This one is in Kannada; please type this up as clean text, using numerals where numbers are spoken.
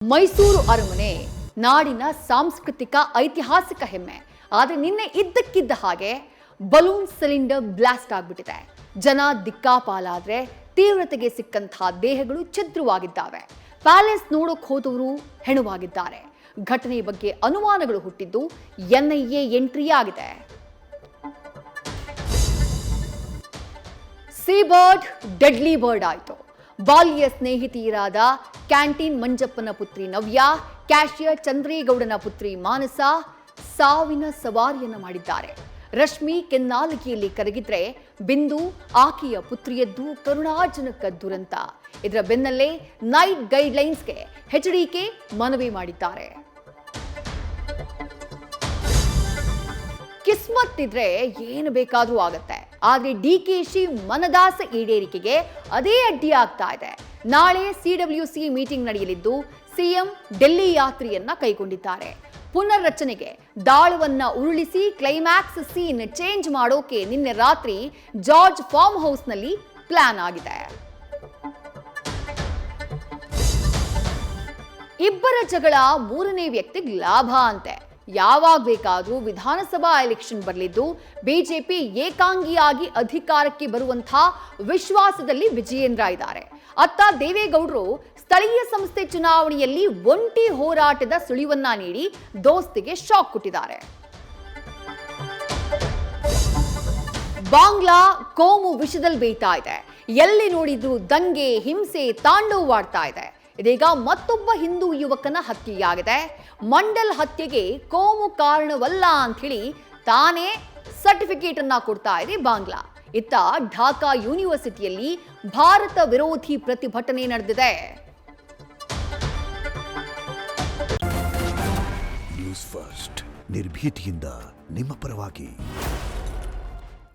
ಮೈಸೂರು ಅರಮನೆ ನಾಡಿನ ಸಾಂಸ್ಕೃತಿಕ ಐತಿಹಾಸಿಕ ಹೆಮ್ಮೆ. ಆದರೆ ನಿನ್ನೆ ಇದ್ದಕ್ಕಿದ್ದ ಹಾಗೆ ಬಲೂನ್ ಸಿಲಿಂಡರ್ ಬ್ಲಾಸ್ಟ್ ಆಗಿಬಿಟ್ಟಿದೆ. ಜನ ದಿಕ್ಕಾಪಾಲಾದ್ರೆ ತೀವ್ರತೆಗೆ ಸಿಕ್ಕಂತಹ ದೇಹಗಳು ಛಿದ್ರವಾಗಿದ್ದಾವೆ. ಪ್ಯಾಲೇಸ್ ನೋಡೋಕೆ ಹೋದವರು ಹೆಣವಾಗಿದ್ದಾರೆ. ಘಟನೆ ಬಗ್ಗೆ ಅನುಮಾನಗಳು ಹುಟ್ಟಿದ್ದು ಎನ್ಐಎ ಎಂಟ್ರಿ ಆಗಿದೆ. ಸೀ ಬರ್ಡ್ ಡೆಡ್ಲಿ ಬರ್ಡ್ ಆಯಿತು. ಬಾಲ್ಯ ಸ್ನೇಹಿತೆಯರಾದ ಕ್ಯಾಂಟೀನ್ ಮಂಜಪ್ಪನ ಪುತ್ರಿ ನವ್ಯ, ಕ್ಯಾಶಿಯರ್ ಚಂದ್ರೇಗೌಡನ ಪುತ್ರಿ ಮಾನಸ ಸಾವಿನ ಸವಾರಿಯನ್ನ ಮಾಡಿದ್ದಾರೆ. ರಶ್ಮಿ ಕೆನ್ನಾಲಿಗೆಯಲ್ಲಿ ಕರಗಿದ್ರೆ ಬಿಂದು ಆಕೆಯ ಪುತ್ರಿಯದ್ದು ಕರುಣಾಜನಕ ದುರಂತ. ಇದರ ಬೆನ್ನಲ್ಲೇ ನೈಟ್ ಗೈಡ್ಲೈನ್ಸ್ಗೆ ಎಚ್ಡಿಕೆ ಮನವಿ ಮಾಡಿದ್ದಾರೆ. ಕಿಸ್ಮತ್ ಇದ್ರೆ ಏನು ಬೇಕಾದ್ರೂ ಆಗತ್ತೆ. ಆದ್ರೆ ಡಿಕೆಶಿ ಮನದಾಸ ಈಡೇರಿಕೆಗೆ ಅದೇ ಅಡ್ಡಿ ಆಗ್ತಾ ಇದೆ. ನಾಳೆ ಸಿಡಬ್ಲ್ಯೂಸಿ ಮೀಟಿಂಗ್ ನಡೆಯಲಿದ್ದು ಸಿಎಂ ಡೆಲ್ಲಿ ಯಾತ್ರೆಯನ್ನ ಕೈಗೊಂಡಿದ್ದಾರೆ. ಪುನರ್ರಚನೆಗೆ ದಾಳವನ್ನ ಉರುಳಿಸಿ ಕ್ಲೈಮ್ಯಾಕ್ಸ್ ಸೀನ್ ಚೇಂಜ್ ಮಾಡೋಕೆ ನಿನ್ನೆ ರಾತ್ರಿ ಜಾರ್ಜ್ ಫಾರ್ಮ್ ಹೌಸ್ನಲ್ಲಿ ಪ್ಲಾನ್ ಆಗಿದೆ. ಇಬ್ಬರ ಜಗಳ ಮೂರನೇ ವ್ಯಕ್ತಿಗೆ ಲಾಭ ಅಂತೆ. ಯಾವಾಗ ಬೇಕಾದ್ರೂ ವಿಧಾನಸಭಾ ಎಲೆಕ್ಷನ್ ಬರಲಿದ್ದು ಬಿಜೆಪಿ ಏಕಾಂಗಿಯಾಗಿ ಅಧಿಕಾರಕ್ಕೆ ಬರುವಂತಹ ವಿಶ್ವಾಸದಲ್ಲಿ ವಿಜಯೇಂದ್ರ ಇದ್ದಾರೆ. ಅತ್ತ ದೇವೇಗೌಡರು ಸ್ಥಳೀಯ ಸಂಸ್ಥೆ ಚುನಾವಣೆಯಲ್ಲಿ ಒಂಟಿ ಹೋರಾಟದ ಸುಳಿವನ್ನ ನೀಡಿ ದೋಸ್ತಿಗೆ ಶಾಕ್ ಕೊಟ್ಟಿದ್ದಾರೆ. ಬಾಂಗ್ಲಾ ಕೋಮು ವಿಷದಲ್ಲಿ ಬೇಯ್ತಾ ಇದೆ. ಎಲ್ಲಿ ನೋಡಿದ್ರು ದಂಗೆ, ಹಿಂಸೆ ತಾಂಡವವಾಡ್ತಾ ಇದೆ. ಇದೀಗ ಮತ್ತೊಬ್ಬ ಹಿಂದೂ ಯುವಕನ ಹತ್ಯೆಯಾಗಿದೆ. ಮಂಡಲ್ ಹತ್ಯೆಗೆ ಕೋಮು ಕಾರಣವಲ್ಲ ಅಂತ ಹೇಳಿ ತಾನೇ ಸರ್ಟಿಫಿಕೇಟ್ ಅನ್ನ ಕೊಡ್ತಾ ಇದೆ ಬಾಂಗ್ಲಾ. ಇತ್ತ ಢಾಕಾ ಯೂನಿವರ್ಸಿಟಿಯಲ್ಲಿ ಭಾರತ ವಿರೋಧಿ ಪ್ರತಿಭಟನೆ ನಡೆದಿದೆ. ನ್ಯೂಸ್ ಫಸ್ಟ್ ನಿರ್ಭೀತಿಯಿಂದ ನಿಮ್ಮ ಪರವಾಗಿ.